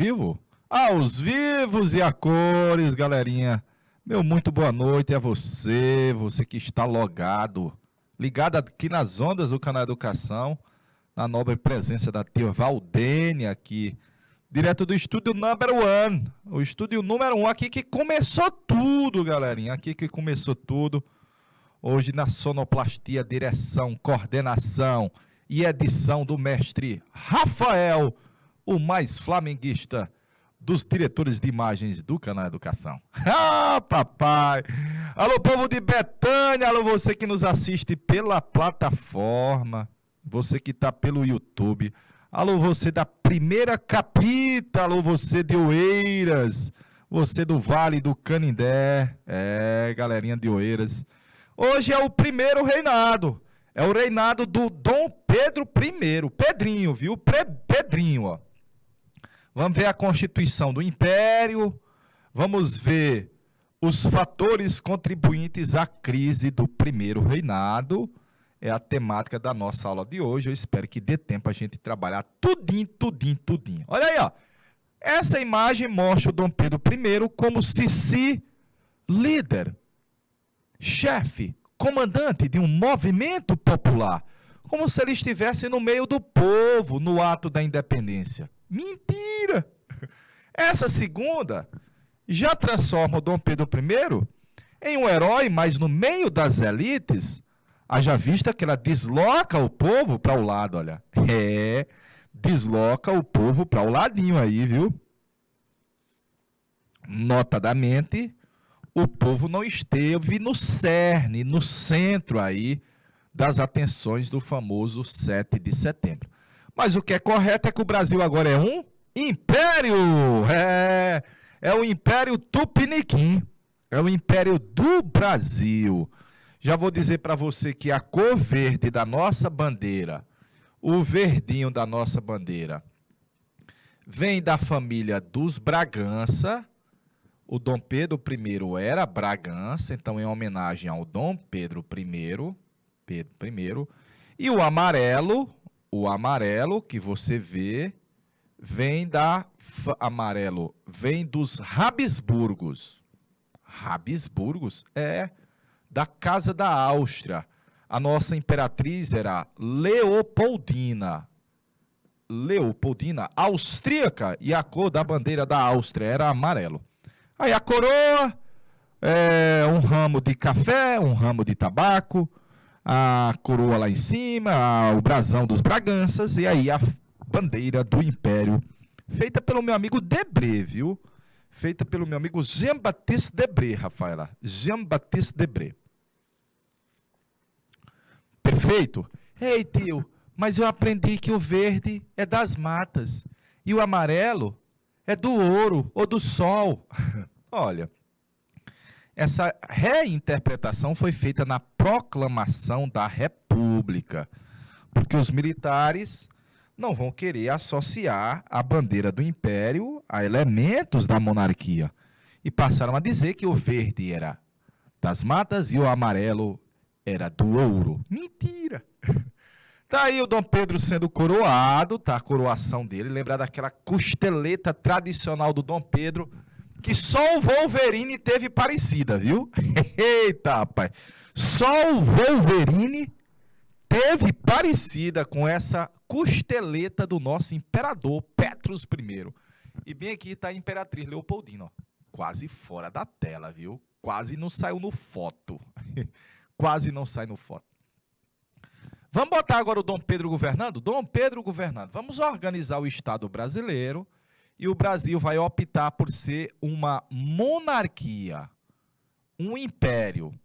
vivo? Aos vivos e a cores, galerinha. Meu muito boa noite a você, você que está ligado aqui nas ondas do canal Educação, na nobre presença da tia Valdênia aqui, direto do estúdio number one, o estúdio número 1 aqui que começou tudo, galerinha, aqui que começou tudo. Hoje na sonoplastia, direção, coordenação e edição do mestre Rafael, o mais flamenguista dos diretores de imagens do canal Educação. Ah, papai! Alô, povo de Betânia, alô, você que nos assiste pela plataforma, você que está pelo YouTube, alô, você da Primeira Capita, alô, você de Oeiras, você do Vale do Canindé, galerinha de Oeiras. Hoje é o primeiro reinado, é o reinado do Dom Pedro I, Pedrinho, viu? Pedrinho, ó. Vamos ver a constituição do Império, vamos ver os fatores contribuintes à crise do primeiro reinado. É a temática da nossa aula de hoje. Eu espero que dê tempo a gente trabalhar tudinho. Olha aí, ó. Essa imagem mostra o Dom Pedro I como Sissi, líder, chefe, comandante de um movimento popular, como se ele estivesse no meio do povo no ato da independência. Mentira! Essa segunda já transforma o Dom Pedro I em um herói, mas no meio das elites, haja vista que ela desloca o povo para o lado, olha. Desloca o povo para o ladinho aí, viu? Notadamente, o povo não esteve no cerne, no centro aí das atenções do famoso 7 de setembro. Mas o que é correto é que o Brasil agora é um império. É o Império Tupiniquim. É o Império do Brasil. Já vou dizer para você que a cor verde da nossa bandeira, o verdinho da nossa bandeira, vem da família dos Bragança. O Dom Pedro I era Bragança, então em homenagem ao Dom Pedro I, e o amarelo que você vê, vem dos Habsburgos. Habsburgos é da Casa da Áustria. A nossa imperatriz era Leopoldina austríaca, e a cor da bandeira da Áustria era amarelo. Aí a coroa é um ramo de café, um ramo de tabaco, a coroa lá em cima, o brasão dos Braganças, e aí a bandeira do Império, feita pelo meu amigo Debré, viu? Feita pelo meu amigo Jean-Baptiste Debré, Rafaela. Jean-Baptiste Debré. Perfeito? Ei, tio, mas eu aprendi que o verde é das matas e o amarelo é do ouro ou do sol. Olha, essa reinterpretação foi feita na proclamação da República, porque os militares não vão querer associar a bandeira do Império a elementos da monarquia. E passaram a dizer que o verde era das matas e o amarelo era do ouro. Mentira! Tá aí o Dom Pedro sendo coroado, tá? A coroação dele. Lembrar daquela costeleta tradicional do Dom Pedro, que só o Wolverine teve parecida, viu? Eita, rapaz! Só o Wolverine teve parecida com essa costeleta do nosso imperador Petrus I. E bem aqui está a imperatriz Leopoldina, ó. Quase fora da tela, viu? Quase não saiu no foto. Quase não sai no foto. Vamos botar agora o Dom Pedro governando? Dom Pedro governando. Vamos organizar o Estado brasileiro e o Brasil vai optar por ser uma monarquia, um império.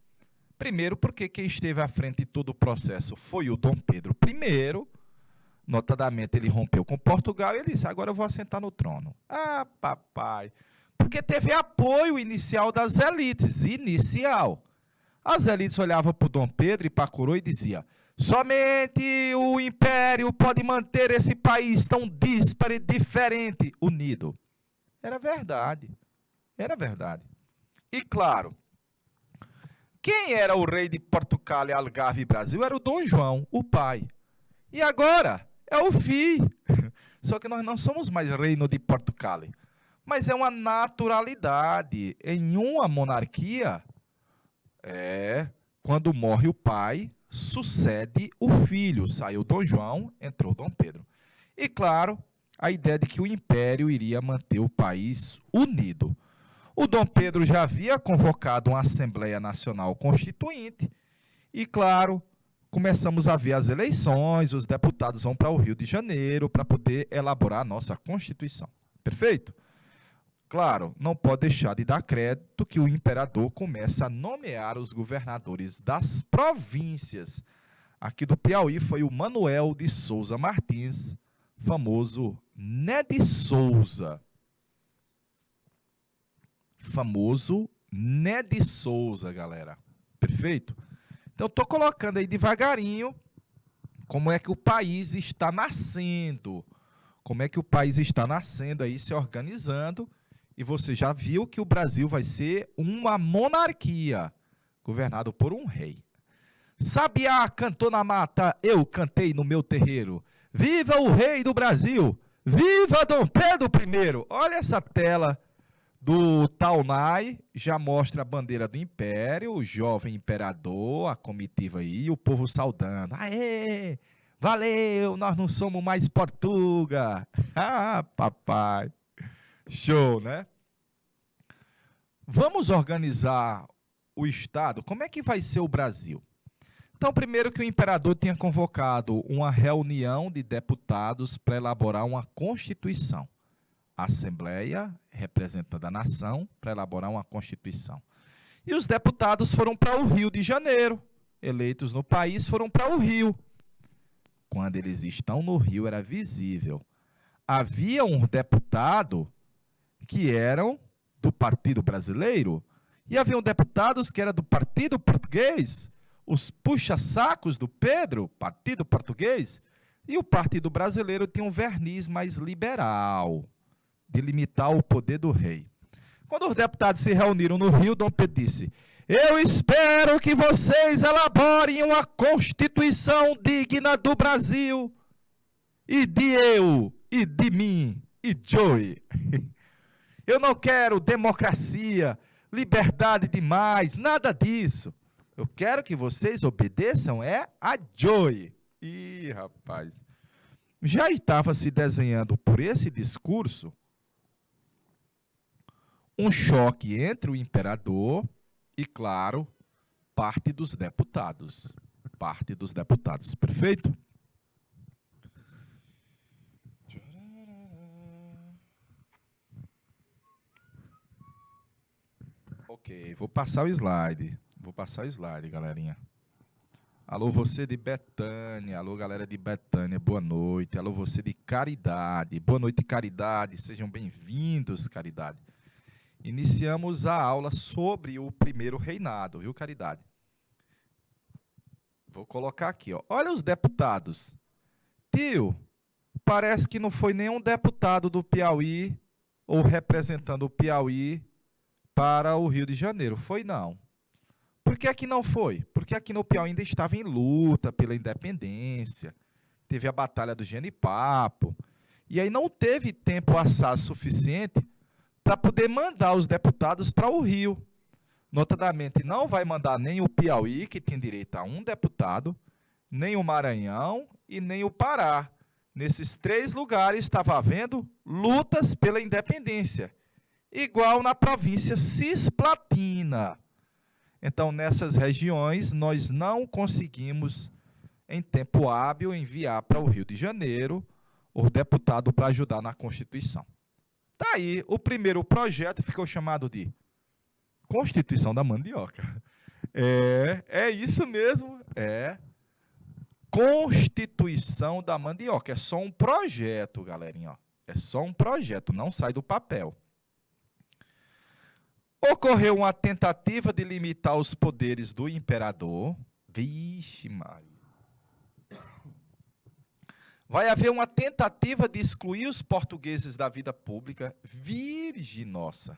Primeiro porque quem esteve à frente de todo o processo foi o Dom Pedro I. Notadamente ele rompeu com Portugal e ele disse, agora eu vou assentar no trono. Ah, papai, porque teve apoio inicial das elites, As elites olhavam para o Dom Pedro e para a coroa e diziam, somente o Império pode manter esse país tão díspare, diferente, unido. Era verdade. E claro, quem era o rei de Portugal, Algarve e Brasil era o Dom João, o pai. E agora é o filho. Só que nós não somos mais reino de Portugal. Mas é uma naturalidade. Em uma monarquia, quando morre o pai, sucede o filho. Saiu Dom João, entrou Dom Pedro. E, claro, a ideia de que o império iria manter o país unido. O Dom Pedro já havia convocado uma Assembleia Nacional Constituinte e, claro, começamos a ver as eleições, os deputados vão para o Rio de Janeiro para poder elaborar a nossa Constituição. Perfeito? Claro, não pode deixar de dar crédito que o imperador começa a nomear os governadores das províncias. Aqui do Piauí foi o Manuel de Souza Martins, famoso Né de Souza. Famoso Né de Souza, galera. Perfeito? Então, estou colocando aí devagarinho como é que o país está nascendo. Como é que o país está nascendo aí, se organizando. E você já viu que o Brasil vai ser uma monarquia, governado por um rei. Sabiá cantou na mata, eu cantei no meu terreiro. Viva o rei do Brasil! Viva Dom Pedro I! Olha essa tela do Taunay, já mostra a bandeira do Império, o jovem imperador, a comitiva aí, o povo saudando. Aê! Valeu! Nós não somos mais Portuga! Ah, papai! Show, né? Vamos organizar o Estado. Como é que vai ser o Brasil? Então, primeiro que o imperador tinha convocado uma reunião de deputados para elaborar uma Constituição. A Assembleia, representando a nação, para elaborar uma Constituição. E os deputados foram para o Rio de Janeiro. Eleitos no país foram para o Rio. Quando eles estão no Rio, era visível. Havia um deputado que eram do Partido Brasileiro e haviam deputados que eram do Partido Português, os puxa-sacos do Pedro, Partido Português, e o Partido Brasileiro tinha um verniz mais liberal, de limitar o poder do rei. Quando os deputados se reuniram no Rio, Dom Pedro disse: eu espero que vocês elaborem uma Constituição digna do Brasil, e de eu, e de mim, e Joey. Eu não quero democracia, liberdade demais, nada disso. Eu quero que vocês obedeçam a Joey. Ih, rapaz. Já estava se desenhando por esse discurso um choque entre o imperador e, claro, parte dos deputados. Parte dos deputados, perfeito? Ok, vou passar o slide. Vou passar o slide, galerinha. Alô, você de Betânia. Alô, galera de Betânia, boa noite. Alô, você de Caridade. Boa noite, Caridade. Sejam bem-vindos, Caridade. Iniciamos a aula sobre o primeiro reinado, viu, Caridade? Vou colocar aqui, ó. Olha os deputados. Tio, parece que não foi nenhum deputado do Piauí ou representando o Piauí para o Rio de Janeiro. Foi não. Por que aqui não foi? Porque aqui no Piauí ainda estava em luta pela independência. Teve a Batalha do Genipapo. E aí não teve tempo assaz suficiente para poder mandar os deputados para o Rio. Notadamente, não vai mandar nem o Piauí, que tem direito a um deputado, nem o Maranhão e nem o Pará. Nesses três lugares estava havendo lutas pela independência, igual na província Cisplatina. Então, nessas regiões, nós não conseguimos, em tempo hábil, enviar para o Rio de Janeiro o deputado para ajudar na Constituição. Tá aí, o primeiro projeto ficou chamado de Constituição da Mandioca. É isso mesmo, Constituição da Mandioca. É só um projeto, galerinha. É só um projeto, não sai do papel. Ocorreu uma tentativa de limitar os poderes do imperador. Vixe, Maria. Vai haver uma tentativa de excluir os portugueses da vida pública. Virgem nossa.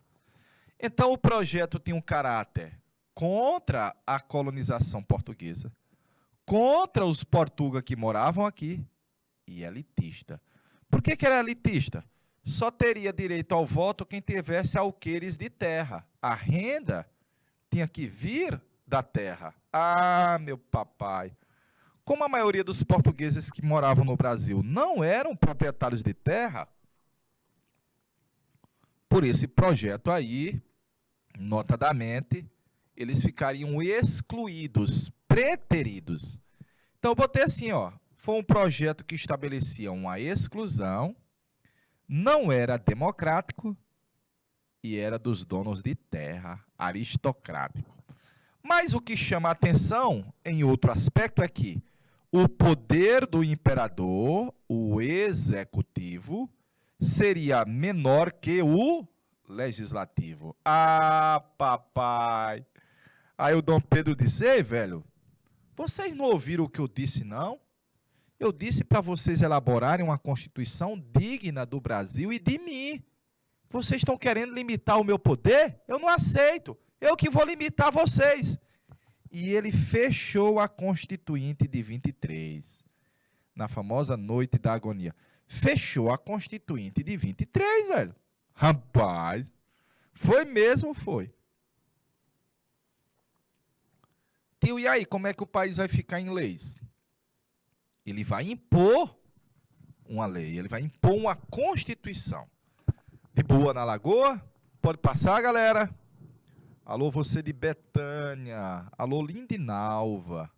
Então, o projeto tem um caráter contra a colonização portuguesa, contra os portugueses que moravam aqui, e elitista. Por que era elitista? Só teria direito ao voto quem tivesse alqueires de terra. A renda tinha que vir da terra. Ah, meu papai. Como a maioria dos portugueses que moravam no Brasil não eram proprietários de terra, por esse projeto aí, notadamente, eles ficariam excluídos, preteridos. Então, eu botei assim, ó, foi um projeto que estabelecia uma exclusão, não era democrático e era dos donos de terra, aristocrático. Mas o que chama a atenção, em outro aspecto, é que o poder do imperador, o executivo, seria menor que o legislativo. Ah, papai! Aí o Dom Pedro disse, ei, velho, vocês não ouviram o que eu disse, não? Eu disse para vocês elaborarem uma Constituição digna do Brasil e de mim. Vocês estão querendo limitar o meu poder? Eu não aceito. Eu que vou limitar vocês. E ele fechou a Constituinte de 23, na famosa Noite da Agonia. Fechou a Constituinte de 23, velho. Rapaz, foi mesmo, foi. Tio, e aí, como é que o país vai ficar em leis? Ele vai impor uma lei, ele vai impor uma Constituição. De boa na Lagoa? Pode passar, galera? Alô, você de Betânia. Alô, Lindinalva.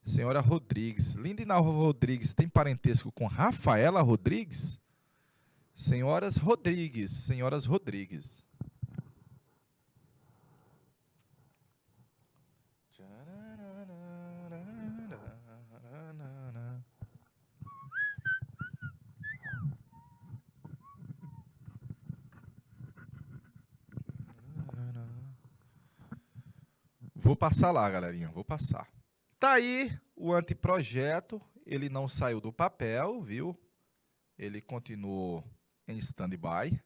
Senhora Rodrigues. Lindinalva Rodrigues tem parentesco com Rafaela Rodrigues? Senhoras Rodrigues. Senhoras Rodrigues. Vou passar lá, galerinha, vou passar. Tá aí o anteprojeto, ele não saiu do papel, viu? Ele continuou em stand-by.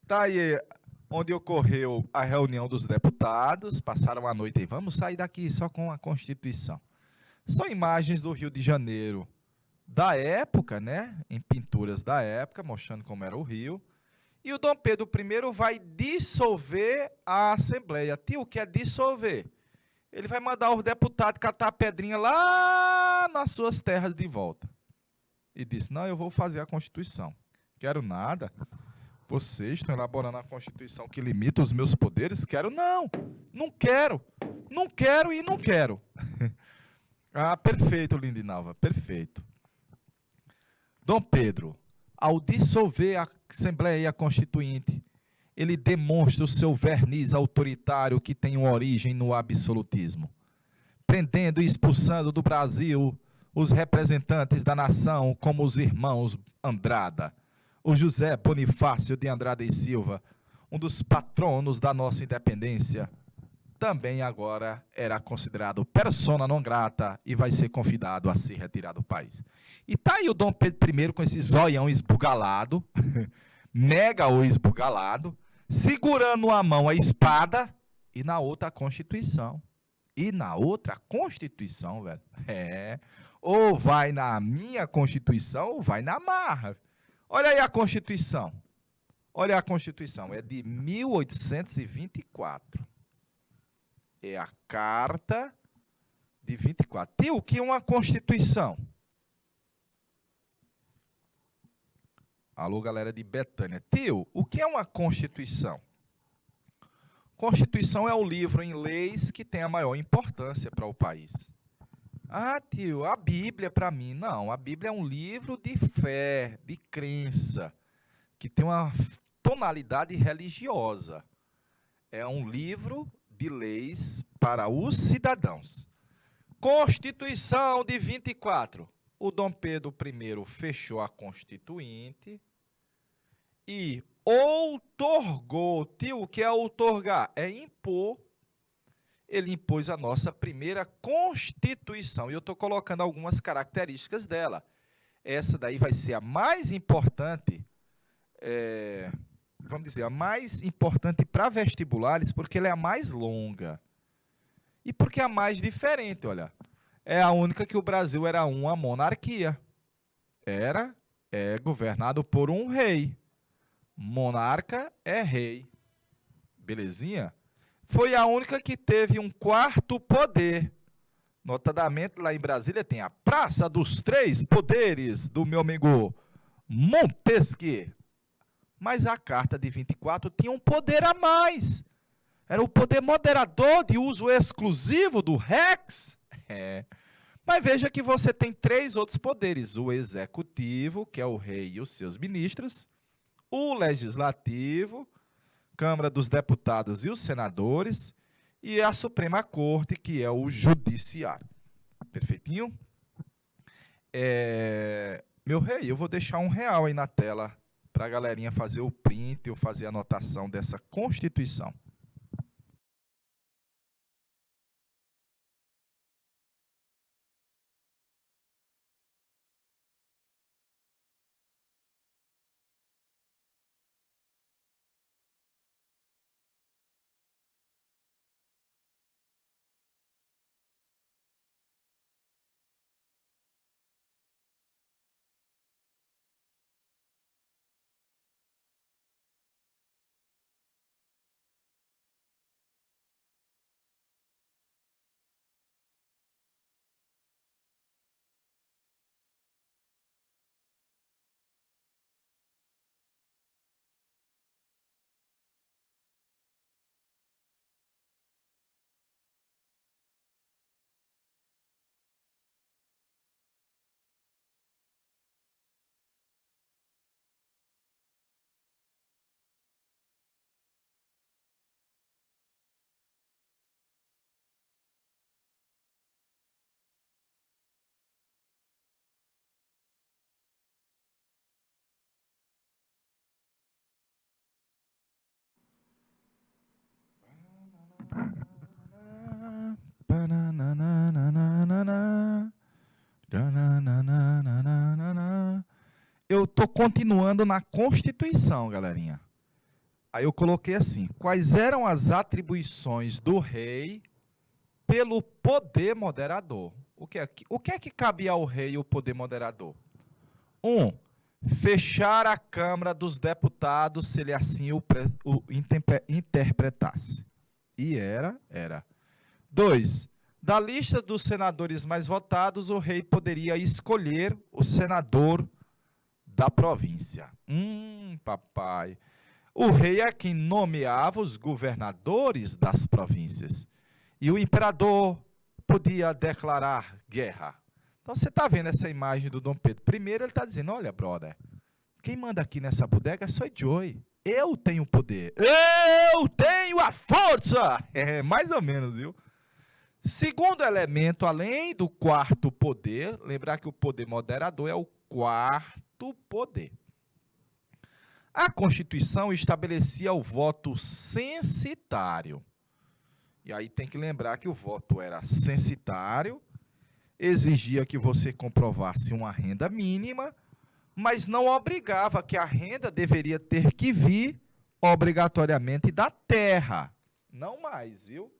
Tá aí onde ocorreu a reunião dos deputados, passaram a noite aí, vamos sair daqui só com a Constituição. São imagens do Rio de Janeiro da época, né? Em pinturas da época, mostrando como era o Rio. E o Dom Pedro I vai dissolver a Assembleia. Tio, o que é dissolver? Ele vai mandar os deputados catar a pedrinha lá nas suas terras de volta. E disse, não, eu vou fazer a Constituição. Quero nada. Vocês estão elaborando a Constituição que limita os meus poderes? Quero não. Não quero. Não quero e não quero. Ah, perfeito, Lindinalva, perfeito. Dom Pedro, ao dissolver a Assembleia Constituinte, ele demonstra o seu verniz autoritário que tem uma origem no absolutismo, prendendo e expulsando do Brasil os representantes da nação, como os irmãos Andrada, o José Bonifácio de Andrada e Silva, um dos patronos da nossa independência, também agora era considerado persona non grata e vai ser convidado a se retirar do país. E tá aí o Dom Pedro I com esse zoião esbugalado, mega o esbugalado, segurando a mão a espada e na outra a Constituição. E na outra a Constituição, velho. Ou vai na minha Constituição ou vai na marra. Olha aí a Constituição. Olha a Constituição, é de 1824. É a Carta de 24. Tio, o que é uma Constituição? Alô, galera de Betânia. Tio, o que é uma Constituição? Constituição é o livro em leis que tem a maior importância para o país. Ah, tio, a Bíblia para mim. Não, a Bíblia é um livro de fé, de crença, que tem uma tonalidade religiosa. É um livro de leis para os cidadãos. Constituição de 24. O Dom Pedro I fechou a Constituinte e outorgou. Tio, o que é outorgar? É impor. Ele impôs a nossa primeira Constituição. E eu estou colocando algumas características dela. Essa daí vai ser a mais importante, vamos dizer, a mais importante para vestibulares, porque ela é a mais longa. E porque é a mais diferente, olha. É a única que o Brasil era uma monarquia. Era é governado por um rei. Monarca é rei. Belezinha? Foi a única que teve um quarto poder. Notadamente, lá em Brasília tem a Praça dos Três Poderes, do meu amigo Montesquieu. Mas a Carta de 24 tinha um poder a mais. Era o poder moderador de uso exclusivo do Rex. Mas veja que você tem três outros poderes. O executivo, que é o rei e os seus ministros. O legislativo, Câmara dos Deputados e os senadores. E a Suprema Corte, que é o judiciário. Perfeitinho? Meu rei, eu vou deixar R$ 1 aí na tela para a galerinha fazer o print ou fazer a anotação dessa Constituição. Eu estou continuando na Constituição, galerinha. Aí eu coloquei assim: quais eram as atribuições do rei pelo poder moderador? O que é que cabia ao rei o poder moderador? 1. Fechar a Câmara dos Deputados, se ele assim o interpretasse. E era. 2. Da lista dos senadores mais votados, o rei poderia escolher o senador da província. Papai. O rei é quem nomeava os governadores das províncias. E o imperador podia declarar guerra. Então, você está vendo essa imagem do Dom Pedro I, ele está dizendo: olha, brother, quem manda aqui nessa bodega sou Joey. Eu tenho poder. Eu tenho a força. Mais ou menos, viu? Segundo elemento, além do quarto poder, lembrar que o poder moderador é o quarto poder. A Constituição estabelecia o voto censitário. E aí tem que lembrar que o voto era censitário, exigia que você comprovasse uma renda mínima, mas não obrigava que a renda deveria ter que vir obrigatoriamente da terra. Não mais, viu?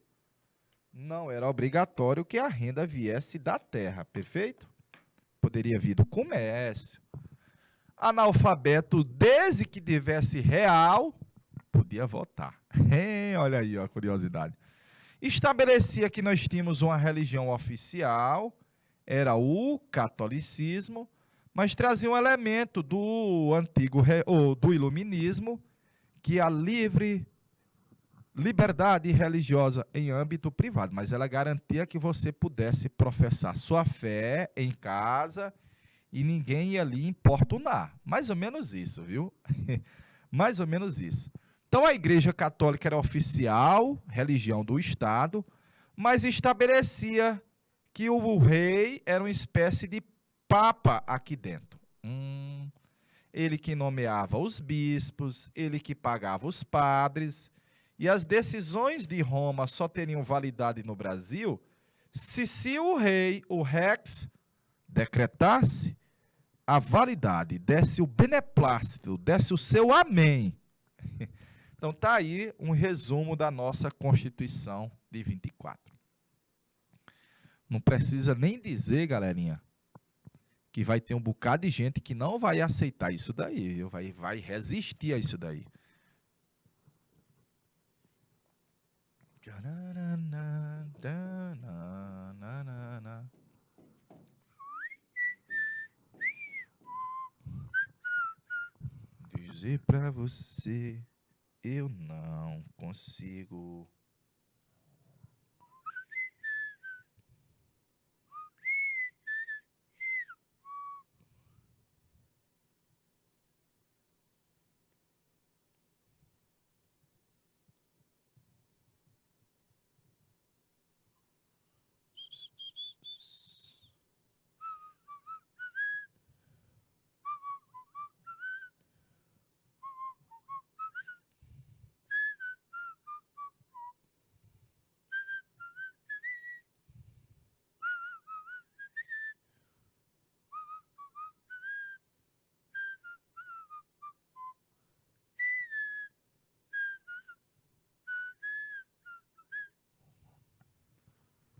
Não era obrigatório que a renda viesse da terra, perfeito? Poderia vir do comércio. Analfabeto, desde que tivesse real, podia votar. Olha aí, ó, a curiosidade. Estabelecia que nós tínhamos uma religião oficial, era o catolicismo, mas trazia um elemento do antigo, ou do iluminismo, que a liberdade religiosa em âmbito privado, mas ela garantia que você pudesse professar sua fé em casa e ninguém ia ali importunar. Mais ou menos isso, viu? Mais ou menos isso. Então, a Igreja Católica era oficial, religião do Estado, mas estabelecia que o rei era uma espécie de papa aqui dentro. Ele que nomeava os bispos, ele que pagava os padres, e as decisões de Roma só teriam validade no Brasil se o rei, o Rex, decretasse a validade, desse o beneplácito, desse o seu amém. Então, está aí um resumo da nossa Constituição de 24. Não precisa nem dizer, galerinha, que vai ter um bocado de gente que não vai aceitar isso daí, viu? Vai resistir a isso daí. Dizer pra você, eu não consigo.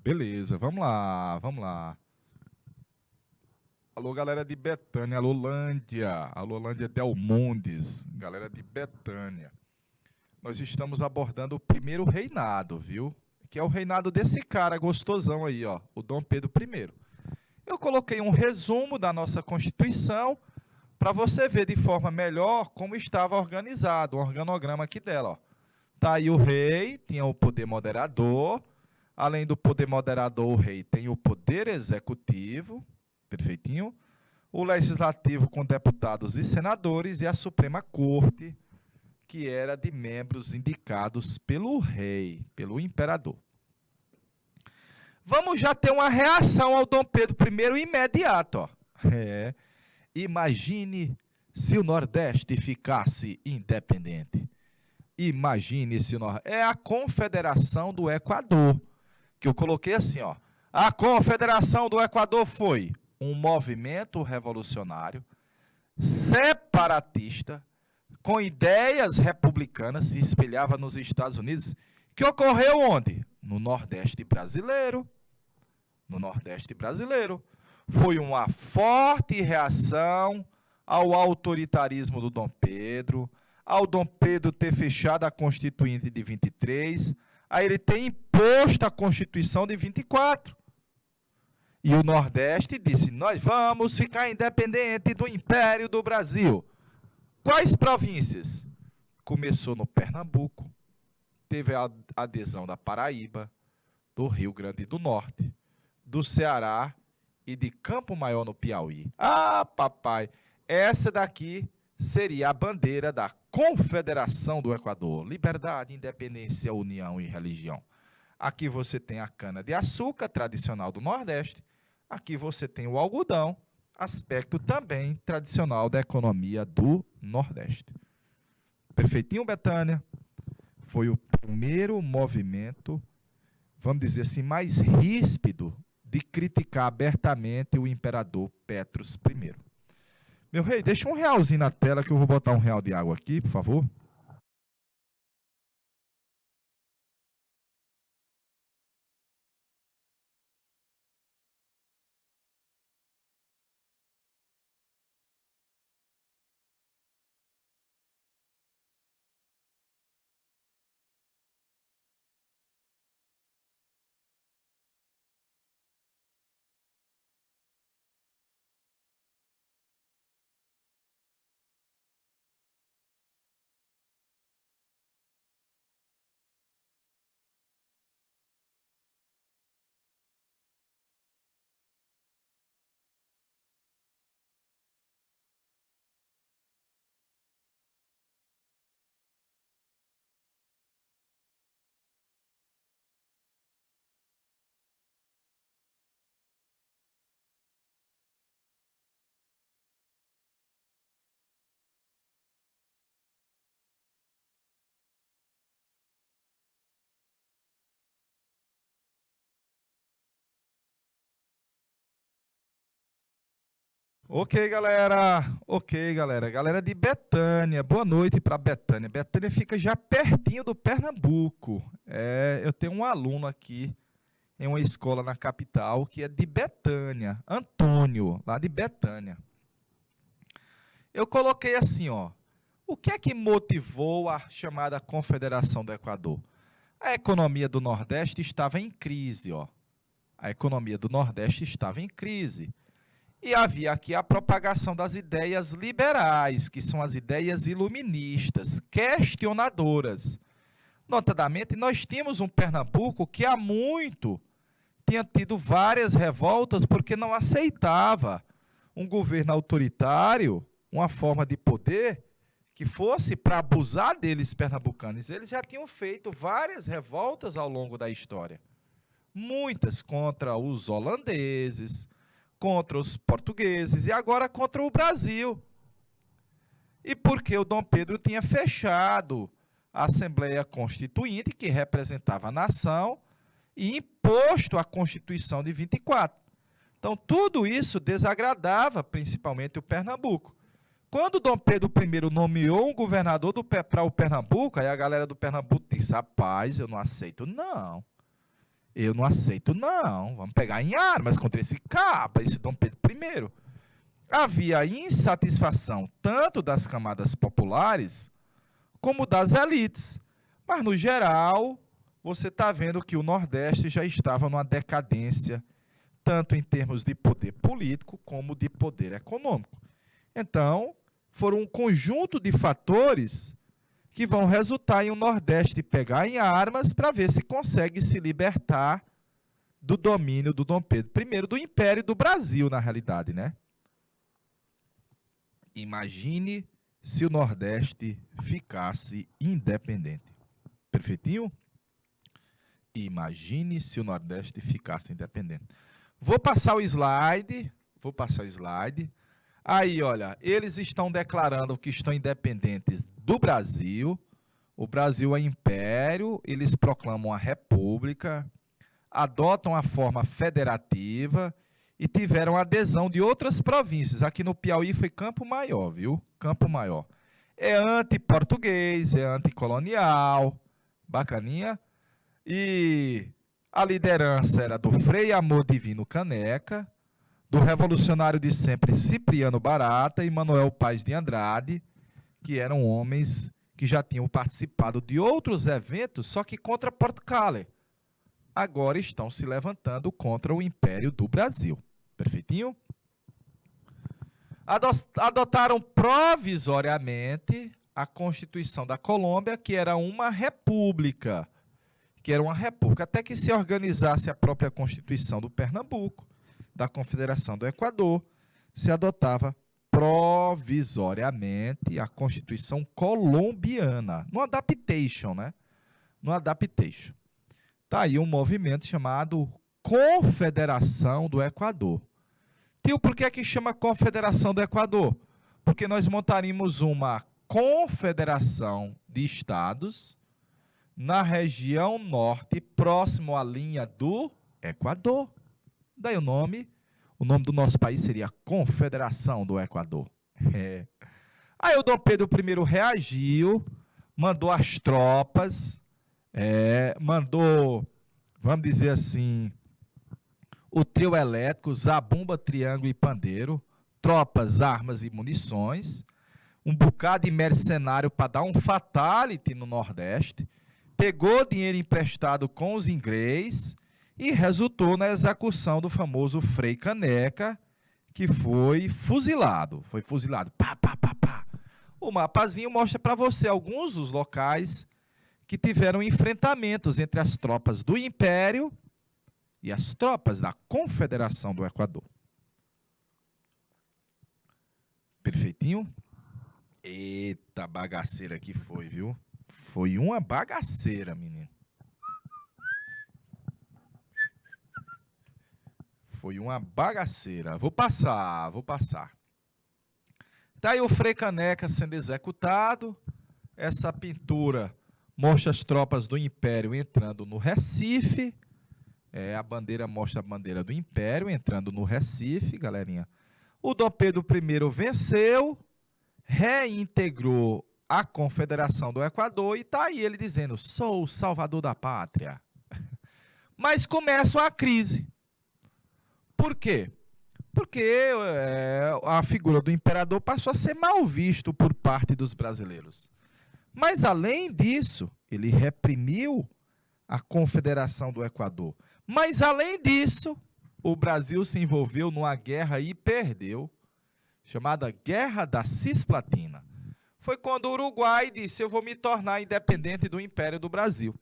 Beleza, vamos lá, vamos lá. Alô, galera de Betânia, alô, Lândia Delmondes, galera de Betânia. Nós estamos abordando o primeiro reinado, viu? Que é o reinado desse cara gostosão aí, ó, o Dom Pedro I. Eu coloquei um resumo da nossa Constituição para você ver de forma melhor como estava organizado, o organograma aqui dela, ó. Tá aí o rei, tinha o poder moderador, além do poder moderador, o rei tem o poder executivo, perfeitinho, o legislativo com deputados e senadores e a Suprema Corte, que era de membros indicados pelo rei, pelo imperador. Vamos já ter uma reação ao Dom Pedro I imediato. Ó. Imagine se o Nordeste ficasse independente. Imagine se o Nordeste... É a Confederação do Equador, que eu coloquei assim, ó. A Confederação do Equador foi um movimento revolucionário, separatista, com ideias republicanas, se espelhava nos Estados Unidos, que ocorreu onde? No Nordeste brasileiro. No Nordeste brasileiro. Foi uma forte reação ao autoritarismo do Dom Pedro, ao Dom Pedro ter fechado a Constituinte de 23, aí ele ter imposto a Constituição de 24. E o Nordeste disse, nós vamos ficar independente do Império do Brasil. Quais províncias? Começou no Pernambuco, teve a adesão da Paraíba, do Rio Grande do Norte, do Ceará e de Campo Maior no Piauí. Ah, papai, essa daqui seria a bandeira da Confederação do Equador. Liberdade, independência, união e religião. Aqui você tem a cana-de-açúcar, tradicional do Nordeste. Aqui você tem o algodão, aspecto também tradicional da economia do Nordeste. Perfeitinho, Betânia? Foi o primeiro movimento, vamos dizer assim, mais ríspido de criticar abertamente o imperador Petros I. Meu rei, deixa um realzinho na tela que eu vou botar um real de água aqui, por favor. Ok, galera. Ok, galera. Galera de Betânia. Boa noite para Betânia. Betânia fica já pertinho do Pernambuco. Eu tenho um aluno aqui em uma escola na capital, que é de Betânia, Antônio, lá de Betânia. Eu coloquei assim, ó, o que é que motivou a chamada Confederação do Equador? A economia do Nordeste estava em crise, ó. A economia do Nordeste estava em crise. E havia aqui a propagação das ideias liberais, que são as ideias iluministas, questionadoras. Notadamente, nós tínhamos um Pernambuco que há muito tinha tido várias revoltas porque não aceitava um governo autoritário, uma forma de poder que fosse para abusar deles, pernambucanos. Eles já tinham feito várias revoltas ao longo da história. Muitas contra os holandeses, contra os portugueses e agora contra o Brasil. E porque o Dom Pedro tinha fechado a Assembleia Constituinte, que representava a nação, e imposto a Constituição de 24. Então, tudo isso desagradava principalmente o Pernambuco. Quando Dom Pedro I nomeou um governador para o Pernambuco, aí a galera do Pernambuco disse, rapaz, eu não aceito não. Eu não aceito não. Vamos pegar em armas contra esse caba, esse Dom Pedro I. Havia insatisfação tanto das camadas populares como das elites. Mas, no geral, você está vendo que o Nordeste já estava numa decadência, tanto em termos de poder político como de poder econômico. Então, foram um conjunto de fatores que vão resultar em o Nordeste pegar em armas para ver se consegue se libertar do domínio do Dom Pedro I, do Império do Brasil, na realidade, né? Imagine se o Nordeste ficasse independente. Perfeitinho? Imagine se o Nordeste ficasse independente. Vou passar o slide. Aí, olha, eles estão declarando que estão independentes do Brasil. O Brasil é império, eles proclamam a república, adotam a forma federativa e tiveram adesão de outras províncias. Aqui no Piauí foi Campo Maior, viu? Campo Maior. É anti-português, é anticolonial, bacaninha. E a liderança era do Frei Amor Divino Caneca, do revolucionário de sempre Cipriano Barata e Manuel Paes de Andrade, que eram homens que já tinham participado de outros eventos, só que contra Portugal. Agora estão se levantando contra o Império do Brasil. Perfeitinho? Adotaram provisoriamente a Constituição da Colômbia, que era uma república. Até que se organizasse a própria Constituição do Pernambuco, da Confederação do Equador, se adotava provisoriamente a Constituição colombiana, no adaptation, né? No adaptation. Está aí um movimento chamado Confederação do Equador. Tio, por que é que chama Confederação do Equador? Porque nós montaríamos uma confederação de estados na região norte, próximo à linha do Equador. Daí o nome do nosso país seria Confederação do Equador. Aí o Dom Pedro I reagiu, mandou as tropas, mandou, vamos dizer assim, o trio elétrico, zabumba, triângulo e pandeiro, tropas, armas e munições, um bocado de mercenário para dar um fatality no Nordeste, pegou dinheiro emprestado com os ingleses e resultou na execução do famoso Frei Caneca, que foi fuzilado. Pá, pá, pá, pá. O mapazinho mostra para você alguns dos locais que tiveram enfrentamentos entre as tropas do Império e as tropas da Confederação do Equador. Perfeitinho? Eita, bagaceira que foi, viu? Foi uma bagaceira, menino. Foi uma bagaceira. Vou passar. Tá aí o Frei Caneca sendo executado. Essa pintura mostra as tropas do Império entrando no Recife. A bandeira mostra a bandeira do Império entrando no Recife, galerinha. O Dom Pedro I venceu, reintegrou a Confederação do Equador e está aí ele dizendo, sou o salvador da pátria. Mas começa a crise. Por quê? Porque a figura do imperador passou a ser mal visto por parte dos brasileiros. Mas, além disso, ele reprimiu a Confederação do Equador. Mas, além disso, o Brasil se envolveu numa guerra e perdeu, chamada Guerra da Cisplatina. Foi quando o Uruguai disse: eu vou me tornar independente do Império do Brasil.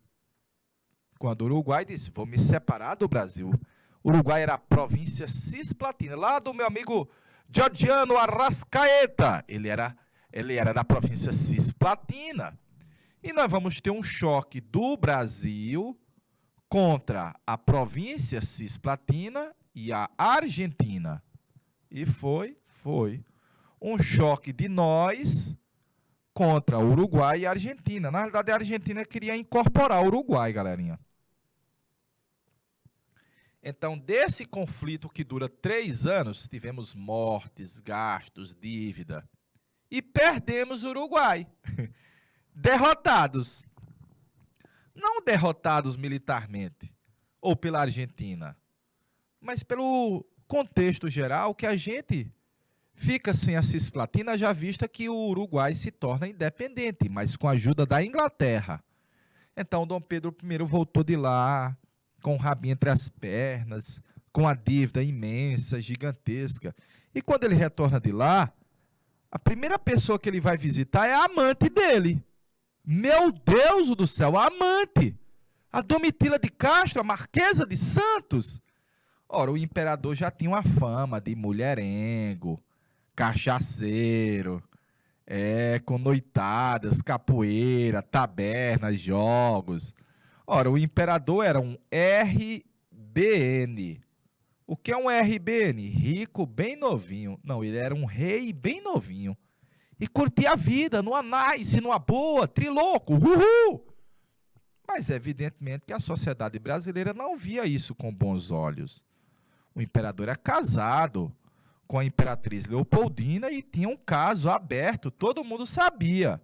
Quando o Uruguai disse: vou me separar do Brasil. O Uruguai era a província cisplatina, lá do meu amigo Georgiano Arrascaeta. Ele era da província cisplatina. E nós vamos ter um choque do Brasil contra a província cisplatina e a Argentina. E foi um choque de nós contra o Uruguai e a Argentina. Na verdade, a Argentina queria incorporar o Uruguai, galerinha. Então, desse conflito que dura 3 anos, tivemos mortes, gastos, dívida. E perdemos o Uruguai. Derrotados. Não derrotados militarmente, ou pela Argentina, mas pelo contexto geral que a gente fica sem a Cisplatina, já vista que o Uruguai se torna independente, mas com a ajuda da Inglaterra. Então, Dom Pedro I voltou de lá, com o rabinho entre as pernas, com a dívida imensa, gigantesca. E quando ele retorna de lá, a primeira pessoa que ele vai visitar é a amante dele. Meu Deus do céu, a amante! A Domitila de Castro, a Marquesa de Santos. Ora, o imperador já tinha uma fama de mulherengo, cachaceiro, com noitadas, capoeira, tabernas, jogos. Ora, o imperador era um RBN. O que é um RBN? Rico, bem novinho. Não, ele era um rei bem novinho. E curtia a vida, numa nice, numa boa, trilouco, uhul! Mas, evidentemente, que a sociedade brasileira não via isso com bons olhos. O imperador era casado com a imperatriz Leopoldina e tinha um caso aberto, todo mundo sabia,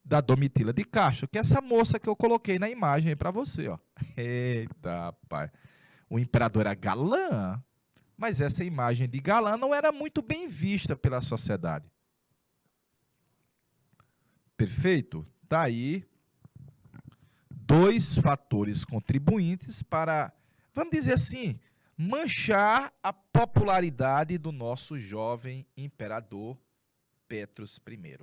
da Domitila de Castro, que é essa moça que eu coloquei na imagem aí para você, ó. Eita, pai. O imperador era galã, mas essa imagem de galã não era muito bem vista pela sociedade. Perfeito? Daí, 2 fatores contribuintes para, vamos dizer assim, manchar a popularidade do nosso jovem imperador Petros I.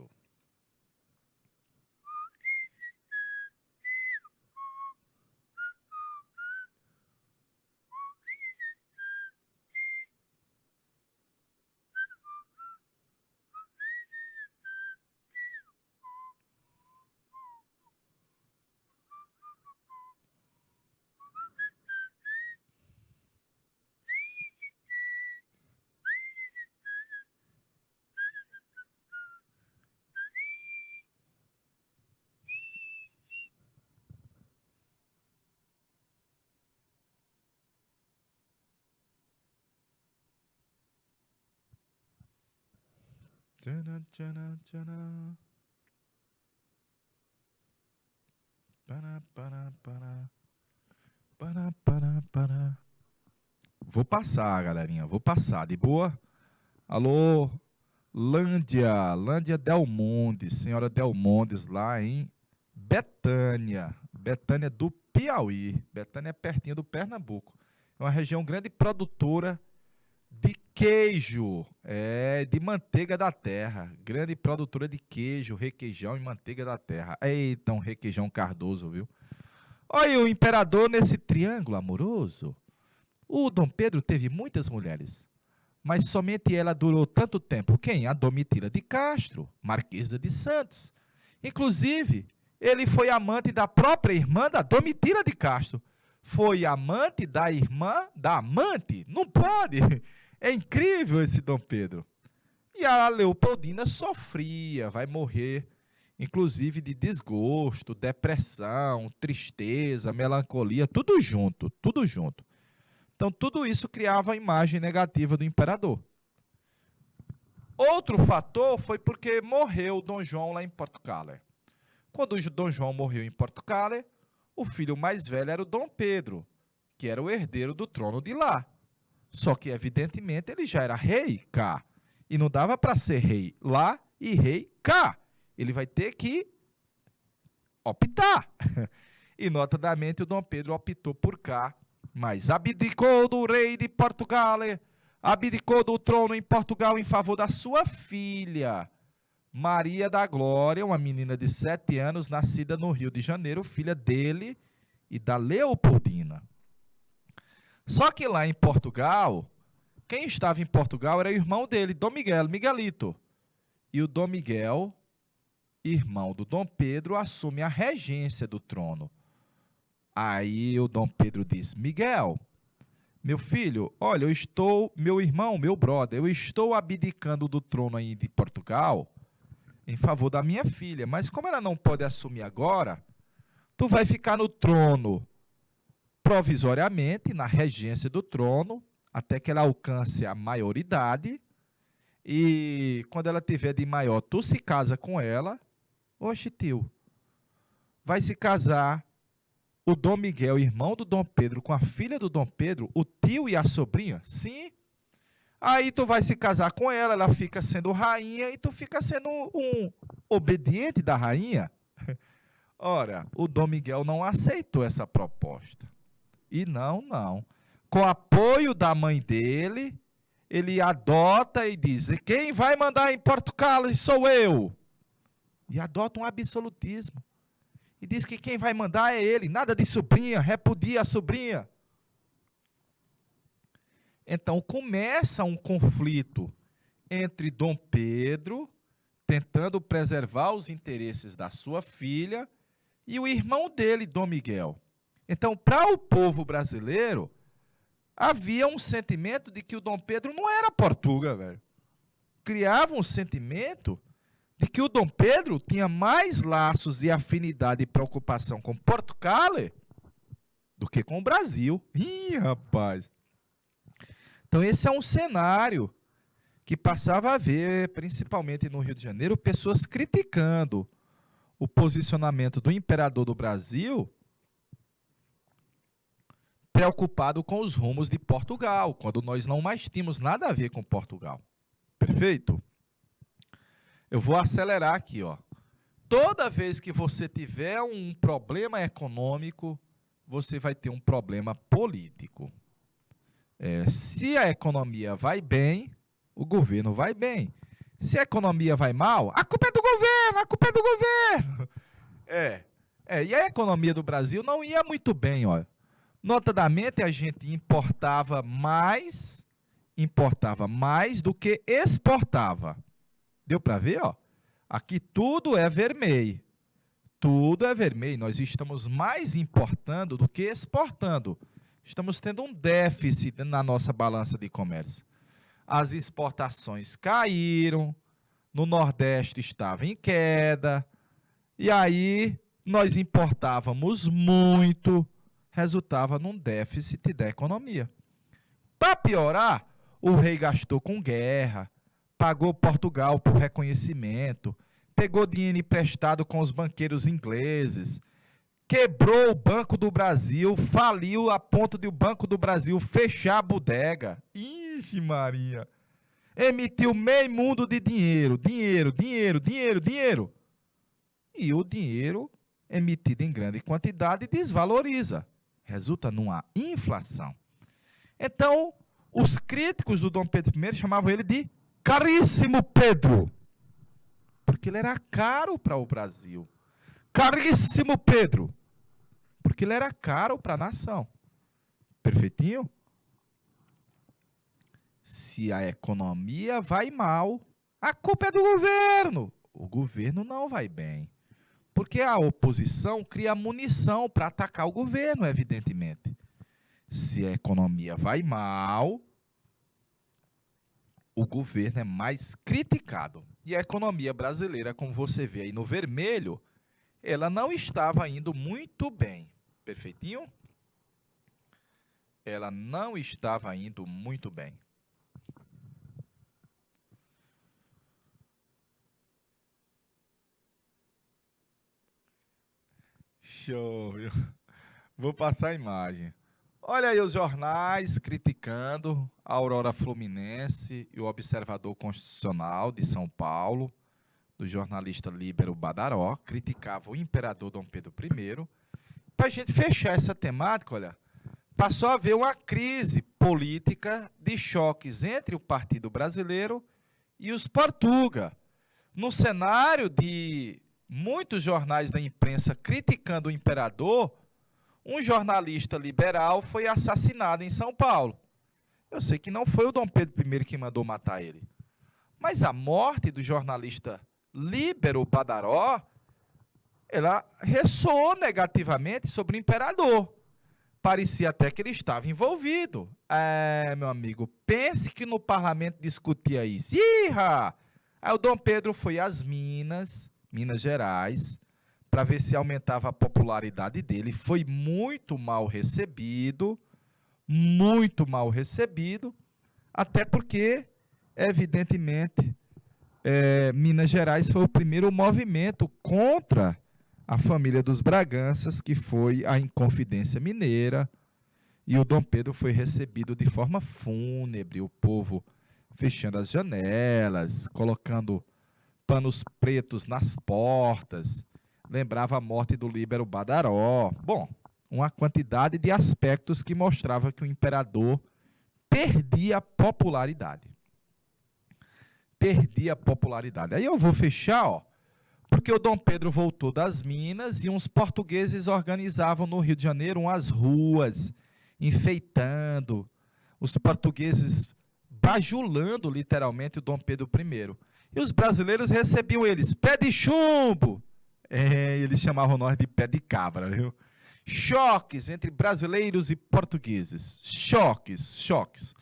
Tcharam, tcharam, tcharam. Para. Vou passar, galerinha. Vou passar. De boa? Alô, Lândia Del Monte, senhora Del Montes, lá em Betânia. Betânia do Piauí. Betânia é pertinho do Pernambuco. É uma região grande produtora de queijo, de manteiga da terra. Grande produtora de queijo, requeijão e manteiga da terra. Eita, um requeijão Cardoso, viu? Olha o imperador nesse triângulo amoroso. O Dom Pedro teve muitas mulheres, mas somente ela durou tanto tempo. Quem? A Domitila de Castro, Marquesa de Santos. Inclusive, ele foi amante da própria irmã da Domitila de Castro. Foi amante da irmã da amante? Não pode! É incrível esse Dom Pedro. E a Leopoldina sofria, vai morrer, inclusive de desgosto, depressão, tristeza, melancolia, tudo junto, tudo junto. Então, tudo isso criava a imagem negativa do imperador. Outro fator foi porque morreu Dom João lá em Portugal. Quando o Dom João morreu em Portugal, O filho mais velho era o Dom Pedro, que era o herdeiro do trono de lá. Só que, evidentemente, ele já era rei cá. E não dava para ser rei lá e rei cá. Ele vai ter que optar. E, notadamente, o Dom Pedro optou por cá, mas abdicou do rei de Portugal, abdicou do trono em Portugal em favor da sua filha, Maria da Glória, uma menina de 7 anos, nascida no Rio de Janeiro, filha dele e da Leopoldina. Só que lá em Portugal, quem estava em Portugal era o irmão dele, Dom Miguel, Miguelito. E o Dom Miguel, irmão do Dom Pedro, assume a regência do trono. Aí o Dom Pedro diz: Miguel, meu filho, olha, meu irmão, meu brother, eu estou abdicando do trono aí de Portugal em favor da minha filha, mas como ela não pode assumir agora, tu vai ficar no trono provisoriamente, na regência do trono, até que ela alcance a maioridade, e quando ela tiver de maior, tu se casa com ela. Oxe, tio, vai se casar o Dom Miguel, irmão do Dom Pedro, com a filha do Dom Pedro, o tio e a sobrinha? Sim. Aí tu vai se casar com ela, ela fica sendo rainha e tu fica sendo um obediente da rainha. Ora, o Dom Miguel não aceitou essa proposta. E não. Com apoio da mãe dele, ele adota e diz: quem vai mandar em Portugal sou eu. E adota um absolutismo. E diz que quem vai mandar é ele, nada de sobrinha, repudia a sobrinha. Então começa um conflito entre Dom Pedro, tentando preservar os interesses da sua filha, e o irmão dele, Dom Miguel. Então, para o povo brasileiro, havia um sentimento de que o Dom Pedro não era Portuga, velho. Criava um sentimento de que o Dom Pedro tinha mais laços e afinidade e preocupação com Portugal do que com o Brasil. Ih, rapaz! Então, esse é um cenário que passava a ver, principalmente no Rio de Janeiro, pessoas criticando o posicionamento do imperador do Brasil, preocupado com os rumos de Portugal, quando nós não mais tínhamos nada a ver com Portugal. Perfeito? Eu vou acelerar aqui, ó. Toda vez que você tiver um problema econômico, você vai ter um problema político. Se a economia vai bem, o governo vai bem. Se a economia vai mal, a culpa é do governo, a culpa é do governo. E a economia do Brasil não ia muito bem, ó. Notadamente, a gente importava mais do que exportava. Deu para ver, ó? Aqui tudo é vermelho. Tudo é vermelho. Nós estamos mais importando do que exportando. Estamos tendo um déficit na nossa balança de comércio. As exportações caíram, no Nordeste estava em queda, e aí nós importávamos muito, resultava num déficit da economia. Para piorar, o rei gastou com guerra, pagou Portugal por reconhecimento, pegou dinheiro emprestado com os banqueiros ingleses, quebrou o Banco do Brasil, faliu a ponto de o Banco do Brasil fechar a bodega. Ixi, Maria! Emitiu meio mundo de dinheiro. E o dinheiro emitido em grande quantidade desvaloriza. Resulta numa inflação. Então, os críticos do Dom Pedro I chamavam ele de Caríssimo Pedro, porque ele era caro para o Brasil. Caríssimo Pedro, porque ele era caro para a nação. Perfeitinho? Se a economia vai mal, a culpa é do governo. O governo não vai bem. Porque a oposição cria munição para atacar o governo, evidentemente. Se a economia vai mal, o governo é mais criticado. E a economia brasileira, como você vê aí no vermelho, ela não estava indo muito bem. Perfeitinho? Ela não estava indo muito bem. Show, viu? Vou passar a imagem. Olha aí os jornais criticando a Aurora Fluminense e o Observador Constitucional de São Paulo, do jornalista Líbero Badaró, criticava o imperador Dom Pedro I. Para a gente fechar essa temática, olha, passou a haver uma crise política de choques entre o Partido Brasileiro e os Portuga. No cenário de muitos jornais da imprensa criticando o imperador, um jornalista liberal foi assassinado em São Paulo. Eu sei que não foi o Dom Pedro I que mandou matar ele, mas a morte do jornalista Líbero Badaró, ela ressoou negativamente sobre o imperador. Parecia até que ele estava envolvido. Meu amigo, pense que no parlamento discutia isso. Ih! Aí o Dom Pedro foi às Minas Gerais, para ver se aumentava a popularidade dele. Foi muito mal recebido, até porque, evidentemente, Minas Gerais foi o primeiro movimento contra a família dos Braganças, que foi a Inconfidência Mineira, e o Dom Pedro foi recebido de forma fúnebre, o povo fechando as janelas, colocando panos pretos nas portas, lembrava a morte do Líbero Badaró. Bom, uma quantidade de aspectos que mostrava que o imperador perdia popularidade. Aí eu vou fechar, ó, porque o Dom Pedro voltou das Minas e uns portugueses organizavam no Rio de Janeiro umas ruas, enfeitando, os portugueses bajulando literalmente o Dom Pedro I. E os brasileiros recebiam eles, pé de chumbo. Eles chamavam nós de pé de cabra, viu? Choques entre brasileiros e portugueses. Choques.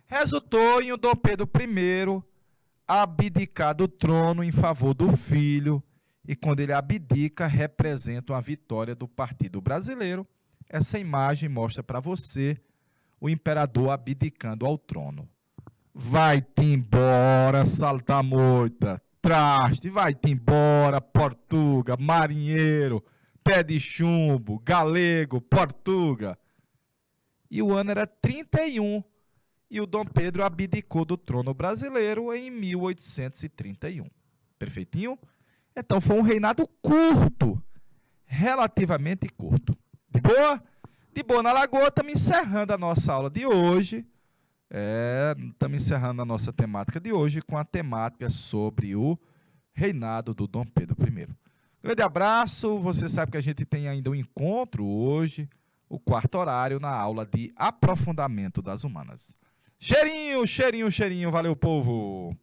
Resultou em o Dom Pedro I abdicar do trono em favor do filho, e quando ele abdica, representa uma vitória do Partido Brasileiro. Essa imagem mostra para você o imperador abdicando ao trono. Vai-te embora, salta-moita, traste, vai-te embora, Portuga, marinheiro, pé de chumbo, galego, Portuga. E o ano era 31, e o Dom Pedro abdicou do trono brasileiro em 1831. Perfeitinho? Então foi um reinado curto, relativamente curto. De boa? De boa na Lagoa, estamos encerrando a nossa aula de hoje. Estamos encerrando a nossa temática de hoje com a temática sobre o reinado do Dom Pedro I. Grande abraço, você sabe que a gente tem ainda um encontro hoje, o quarto horário, na aula de aprofundamento das humanas. Cheirinho, valeu, povo!